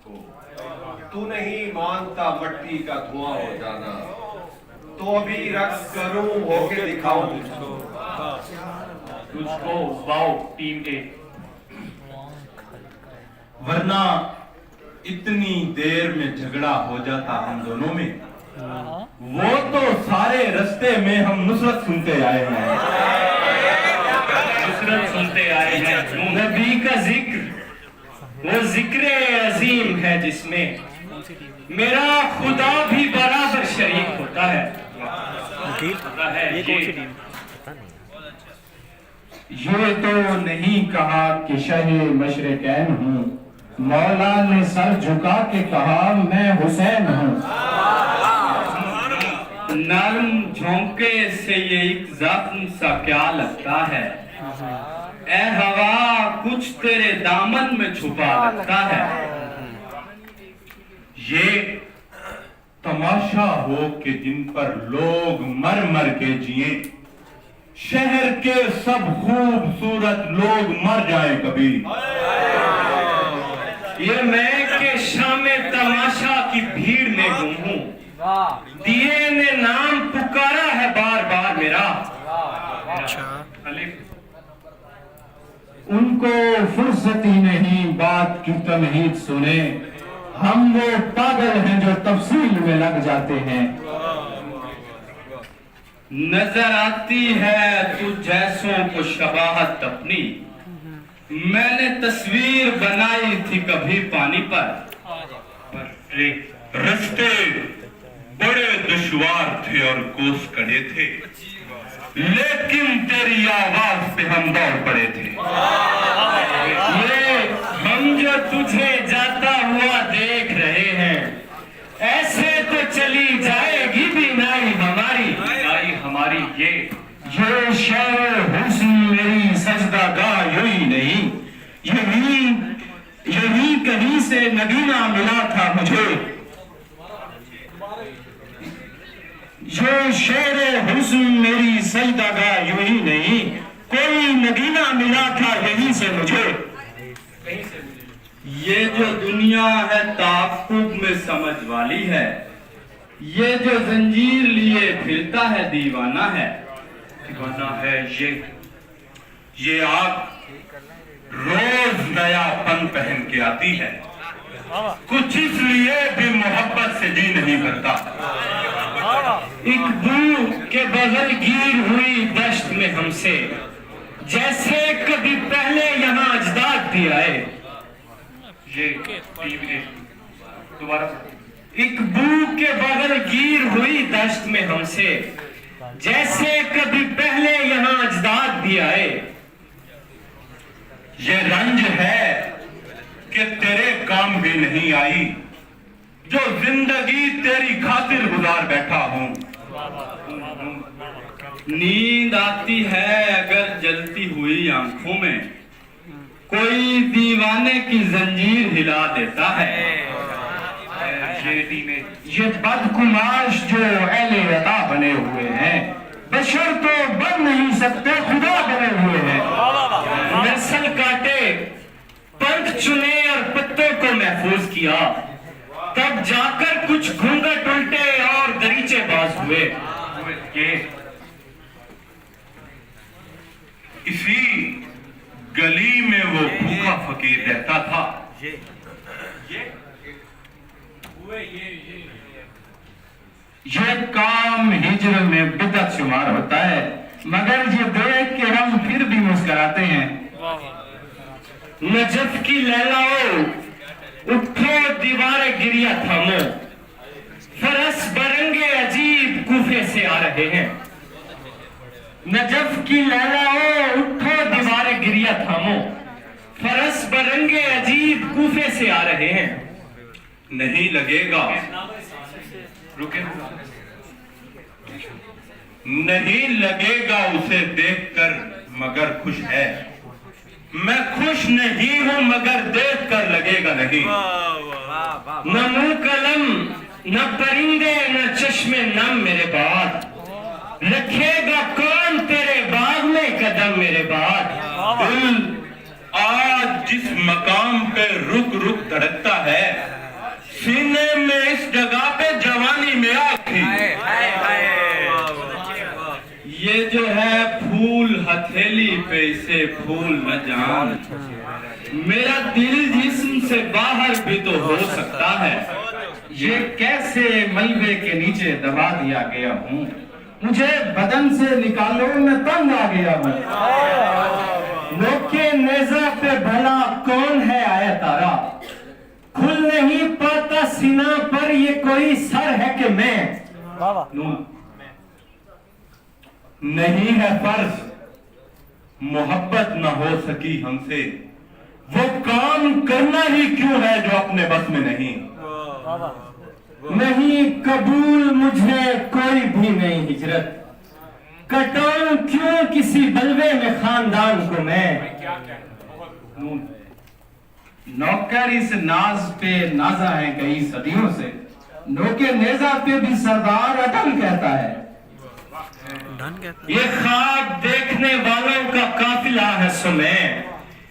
तू नहीं मानता मट्टी का धुआं हो जाना, तो अभी रक्स करूं होके दिखाऊं तुझको वाओ टीम ए। वरना इतनी देर में झगड़ा हो जाता हम दोनों में। वो तो सारे रास्ते में हम नुसरत सुनते आए हैं। नुसरत सुनते आए हैं। नबी का जिक्र वो जिक्र अजीम है जिसमें मेरा खुदा भी बराबर शरीक होता है। ये कौन सी टीम? ये तो नहीं कहा कि शहे मशरिकैन हूँ, मौला ने सर झुका के कहा मैं हुसैन हूँ। नरम झोंके से ये एक जख्म सा क्या लगता है, ए हवा कुछ तेरे दामन में छुपा लगता है। ये तमाशा हो कि जिन पर लोग मर मर के जिए, शहर के सब खूबसूरत लोग मर जाएं कभी। ये मैं के शामे तमाशा की भीड़ में गुम हूँ, दिए ने नाम पुकारा है बार बार मेरा। उनको फुर्सत ही नहीं बात की तमहीद सुने, हम वो पागल हैं जो तफसील में लग जाते हैं। नजर आती है तू जैसों को शबाहत अपनी, मैंने तस्वीर बनाई थी कभी पानी पर रास्ते बड़े दुश्वार थे और कोस कड़े थे, लेकिन तेरी आवाज पे हम दौड़ पड़े थे। ये हम जो तुझे जाता हुआ देख रहे हैं, ऐसे तो चली जाएगी बीनाई हमारी हमारी। ये शहर हुस्न मेरी सजदा गाह हुई नहीं, यही कहीं से नगीना मिला था मुझे। जो शेर हुस्न मेरी सजदा गाह हुई नहीं, कोई नगीना मिला था यहीं से मुझे। ये जो दुनिया है ताक़ुब में समझ वाली है, ये जो जंजीर लिए फिरता है दीवाना है। दीवाना है ये आग रोज नया पन पहन के आती है, कुछ इसलिए भी मोहब्बत से जी नहीं भरता। एक बू के बगल गिर हुई दश्त में हमसे, जैसे कभी पहले यहाँ अजदाद भी आए। ये दोबारा एक बू के बगल गिर हुई दश्त में हमसे, जैसे कभी पहले यहाँ अजदाद भी आए। ये रंज है कि तेरे काम भी नहीं आई, जो जिंदगी तेरी खातिर गुजार बैठा हूँ। नींद आती है अगर जलती हुई आंखों में, कोई दीवाने की जंजीर हिला देता है। ये बदकुमाश जो अहले अता बने हुए हैं, बशर तो बन नहीं सकते खुदा बने हुए हैं। नस्ल काटे पंख चुने और पत्तों को महफूज किया, तब जाकर कुछ घूंघट उल्टे और दरीचे बाज हुए। इसी गली में वो भूखा फकीर रहता था। ये काम हिजर में बिदअत शुमार होता है, मगर ये देख के हम फिर भी मुस्कुराते हैं। नजफ की लैलाओ उठो दीवारे गिरिया थामो, फरस बरंगे अजीब कूफे से आ रहे हैं। नजफ की लैलाओ उठो दीवारे गिरिया थामो, फरस बरंगे अजीब कूफे से आ रहे हैं। नहीं लगेगा, रुके नहीं लगेगा उसे देखकर मगर खुश है। मैं खुश नहीं हूं मगर देखकर लगेगा नहीं। न मुंह कलम न परिंदे न चश्मे नम मेरे बाद, रखेगा कौन तेरे बाग में कदम मेरे बाद। दिल आज जिस मकाम पे रुक रुक धड़कता है, जान। मेरा दिल जिस्म से बाहर भी तो हो सकता है, ये कैसे मलबे के नीचे दबा दिया गया हूँ। मुझे बदन से निकालो, मैं तंग आ गया हूँ। नोके नेजा पे भला कौन है आया तारा, खुल नहीं पाता सीना पर ये कोई सर है कि मैं। नहीं है फर्ज मोहब्बत न हो सकी हमसे, वो काम करना ही क्यों है जो अपने बस में नहीं। नहीं कबूल मुझे कोई भी नहीं हिजरत, कटाऊं क्यों किसी बलवे में खानदान को मैं। नौकर इस नाज पे नाजा है कई सदियों से, नोके नेजा पे भी सरदार अटल कहता है। ये ख्वाब देखने वालों का काफिला है सो मैं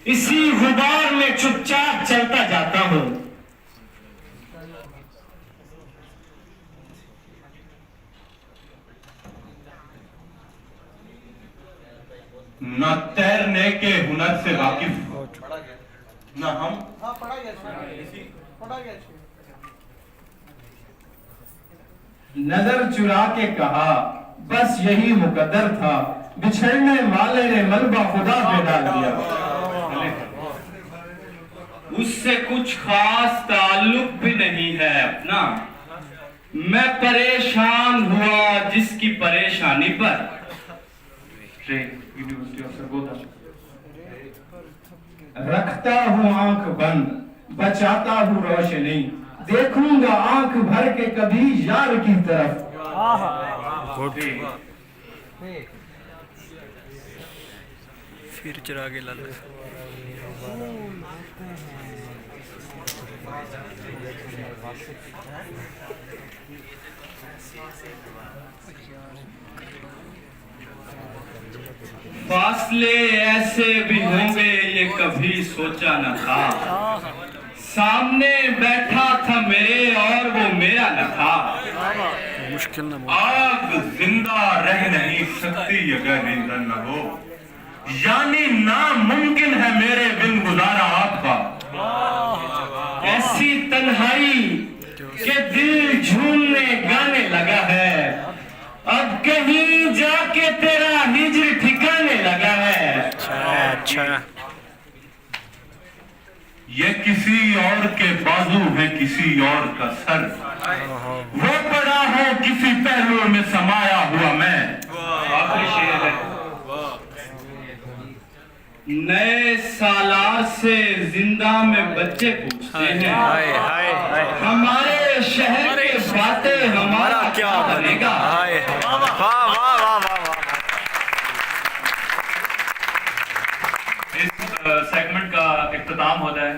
इसी गुबार में चुपचाप चलता जाता हूँ। न तैरने के हुनर से वाकिफ न हम नजर चुरा के कहा बस यही मुकद्दर था, बिछड़ने वाले ने मलबा खुदा पे डाल दिया। उससे कुछ खास ताल्लुक भी नहीं है अपना, मैं परेशान हुआ जिसकी परेशानी पर। University of Sargodha. रखता हूँ आंख बंद, बचाता हूँ रोशनी, देखूंगा आंख भर के कभी यार की तरफ। फिर चुरा के लाल फासले ऐसे भी होंगे ये कभी सोचा न था, सामने बैठा था मेरे और वो मेरा न था। मुश्किल न आग जिंदा रह नहीं सकती अगर ईंधन न हो, यानी नामुमकिन है मेरे बिन गुजारा आपका। ऐसी तन्हाई के दिल झूमने गाने लगा है, अब कहीं जाके तेरा हिजर ठिकाने लगा है। अच्छा ये किसी और के बाजू है किसी और का सर, वो पड़ा है किसी पहलू में समाया हुआ मैं। आखिरी शेर है। नए सालार से जिंदा में बच्चे पूछते हैं, हाय हाय हाय हमारे शहर के बातें हमारा क्या बनेगा। हाय वाह वाह वाह वाह वाह। इस सेगमेंट का इख्तिताम होता है।